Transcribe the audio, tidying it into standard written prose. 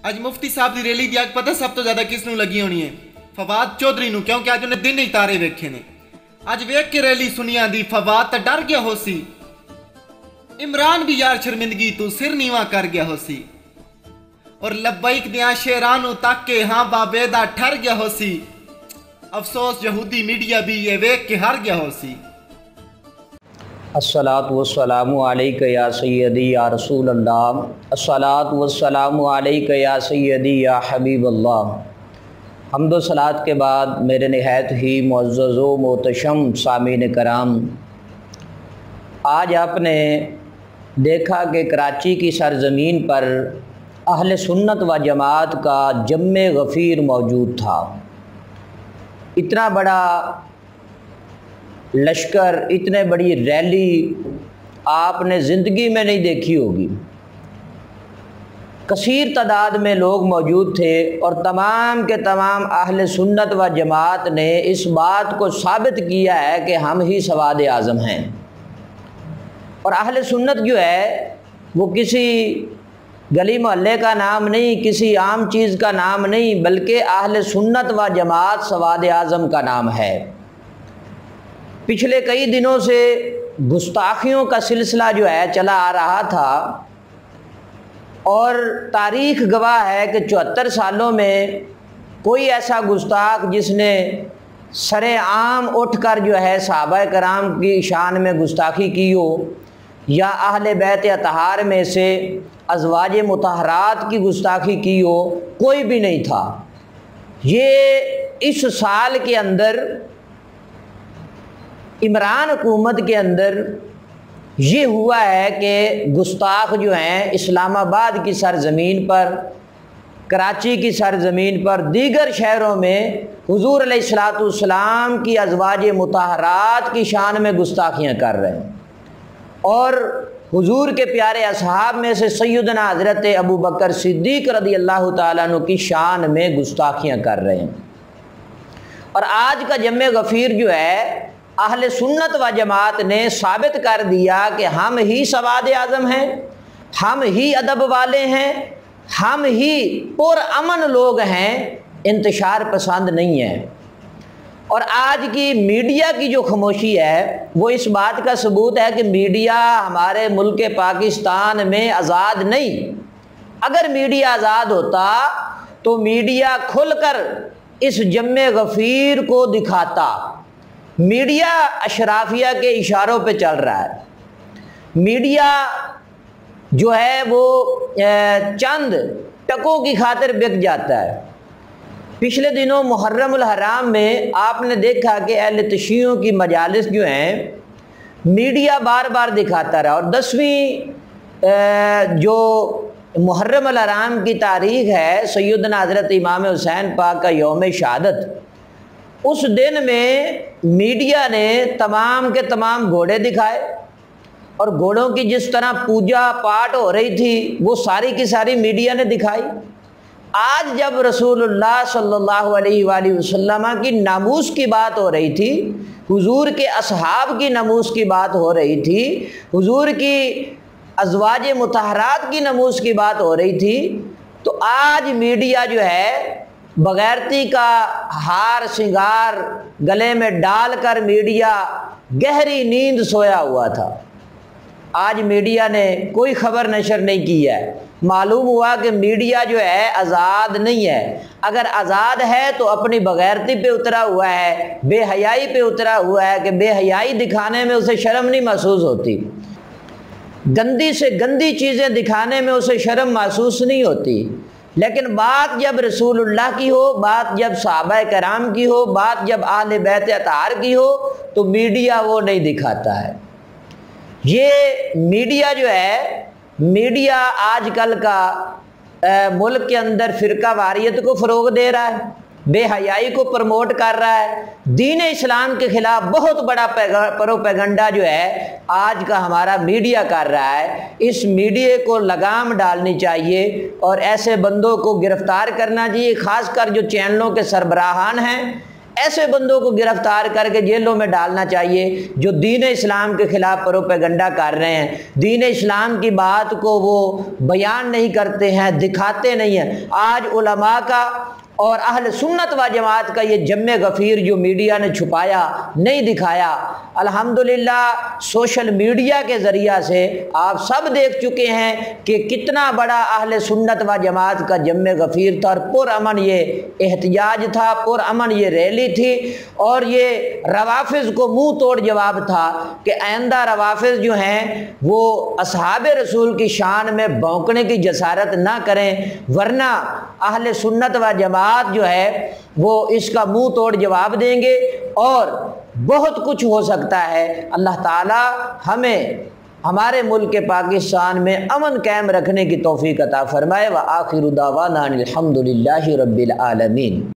اج مفتی صاحب دی ریلی دی اگ پتہ سب تو زیادہ کس نو لگی ہونی ہے؟ فواد چودھری نو، کیونکہ اج انہیں دن ہی تارے ویکھے نے۔ اج ویکھ کے ریلی سنیا دی فواد تا ڈر گیا ہو سی، عمران بھی یار شرمندگی تو سر نیواں کر گیا ہو سی، اور لبیک دیاں شیرانو تک کے ہاں بابے دا ٹھر گیا ہو سی۔ افسوس یہودی میڈیا بھی یہ ویکھ کے ہار گیا ہو سی۔ الصلاۃ والسلام علیک یا سیدی یا رسول اللہ، الصلاۃ والسلام علیک یا سیدی یا حبیب اللہ۔ حمد و صلات کے بعد میرے نہایت ہی معزز و محتشم سامعین کرام، آج آپ نے دیکھا کہ کراچی کی سرزمین پر اہل سنت و جماعت کا جمع غفیر موجود تھا۔ اتنا بڑا لشکر، اتنے بڑی ریلی آپ نے زندگی میں نہیں دیکھی ہوگی۔ کثیر تعداد میں لوگ موجود تھے اور تمام کے تمام اہل سنت و جماعت نے اس بات کو ثابت کیا ہے کہ ہم ہی سواد اعظم ہیں۔ اور اہل سنت جو ہے وہ کسی گلی محلے کا نام نہیں، کسی عام چیز کا نام نہیں، بلکہ اہل سنت و جماعت سواد اعظم کا نام ہے۔ پچھلے کئی دنوں سے گستاخیوں کا سلسلہ جو ہے چلا آ رہا تھا، اور تاریخ گواہ ہے کہ 74 سالوں میں کوئی ایسا گستاخ جس نے سر عام اٹھ کر جو ہے صحابہ کرام کی شان میں گستاخی کی ہو، یا اہل بیت اطہار میں سے ازواج مطہرات کی گستاخی کی ہو، کوئی بھی نہیں تھا۔ یہ اس سال کے اندر عمران حکومت کے اندر یہ ہوا ہے کہ گستاخ جو ہیں اسلام آباد کی سرزمین پر، کراچی کی سرزمین پر، دیگر شہروں میں حضور علیہ الصلوۃ والسلام کی ازواج مطہرات کی شان میں گستاخیاں کر رہے ہیں، اور حضور کے پیارے اصحاب میں سے سیدنا حضرت ابو بکر صدیق رضی اللہ تعالیٰ عنہ کی شان میں گستاخیاں کر رہے ہیں۔ اور آج کا جمع غفیر جو ہے اہل سنت و جماعت نے ثابت کر دیا کہ ہم ہی سواد اعظم ہیں، ہم ہی ادب والے ہیں، ہم ہی پرامن لوگ ہیں، انتشار پسند نہیں ہیں۔ اور آج کی میڈیا کی جو خاموشی ہے وہ اس بات کا ثبوت ہے کہ میڈیا ہمارے ملک پاکستان میں آزاد نہیں۔ اگر میڈیا آزاد ہوتا تو میڈیا کھل کر اس جمع غفیر کو دکھاتا۔ میڈیا اشرافیہ کے اشاروں پہ چل رہا ہے۔ میڈیا جو ہے وہ چند ٹکوں کی خاطر بک جاتا ہے۔ پچھلے دنوں محرم الحرام میں آپ نے دیکھا کہ اہل تشیعوں کی مجالس جو ہیں میڈیا بار بار دکھاتا رہا، اور 10ویں جو محرم الحرام کی تاریخ ہے سیدنا حضرت امام حسین پاک کا یوم شہادت، اس دن میں میڈیا نے تمام کے تمام گھوڑے دکھائے، اور گھوڑوں کی جس طرح پوجا پاٹ ہو رہی تھی وہ ساری کی ساری میڈیا نے دکھائی۔ آج جب رسول اللہ صلی اللہ علیہ وآلہ وسلم کی ناموس کی بات ہو رہی تھی، حضور کے اصحاب کی ناموس کی بات ہو رہی تھی، حضور کی ازواج مطہرات کی ناموس کی بات ہو رہی تھی، تو آج میڈیا جو ہے بغیرتی کا ہار سنگار گلے میں ڈال کر میڈیا گہری نیند سویا ہوا تھا۔ آج میڈیا نے کوئی خبر نشر نہیں کی ہے۔ معلوم ہوا کہ میڈیا جو ہے آزاد نہیں ہے۔ اگر آزاد ہے تو اپنی بغیرتی پہ اترا ہوا ہے، بے حیائی پہ اترا ہوا ہے کہ بے حیائی دکھانے میں اسے شرم نہیں محسوس ہوتی، گندی سے گندی چیزیں دکھانے میں اسے شرم محسوس نہیں ہوتی۔ لیکن بات جب رسول اللہ کی ہو، بات جب صحابہ کرام کی ہو، بات جب اہل بیت اطہار کی ہو، تو میڈیا وہ نہیں دکھاتا ہے۔ یہ میڈیا جو ہے، میڈیا آج کل کا ملک کے اندر فرقہ واریت کو فروغ دے رہا ہے، بے حیائی کو پروموٹ کر رہا ہے، دین اسلام کے خلاف بہت بڑا پروپیگنڈا جو ہے آج کا ہمارا میڈیا کر رہا ہے۔ اس میڈیا کو لگام ڈالنی چاہیے اور ایسے بندوں کو گرفتار کرنا چاہیے، خاص کر جو چینلوں کے سربراہان ہیں، ایسے بندوں کو گرفتار کر کے جیلوں میں ڈالنا چاہیے جو دین اسلام کے خلاف پروپیگنڈا کر رہے ہیں، دین اسلام کی بات کو وہ بیان نہیں کرتے ہیں، دکھاتے نہیں ہیں۔ آج علماء کا اور اہل سنت و جماعت کا یہ جم غفیر جو میڈیا نے چھپایا، نہیں دکھایا، الحمدللہ سوشل میڈیا کے ذریعہ سے آپ سب دیکھ چکے ہیں کہ کتنا بڑا اہل سنت و جماعت کا جم غفیر تھا، اور پرامن یہ احتجاج تھا، پرامن یہ ریلی تھی، اور یہ روافظ کو منہ توڑ جواب تھا کہ آئندہ روافظ جو ہیں وہ اصحاب رسول کی شان میں بھونکنے کی جسارت نہ کریں، ورنہ اہل سنت و جماعت جو ہے وہ اس کا منہ توڑ جواب دیں گے، اور بہت کچھ ہو سکتا ہے۔ اللہ تعالی ہمیں ہمارے ملک پاکستان میں امن قائم رکھنے کی توفیق عطا فرمائے۔ وآخر دعوانا الحمد للہ رب العالمین۔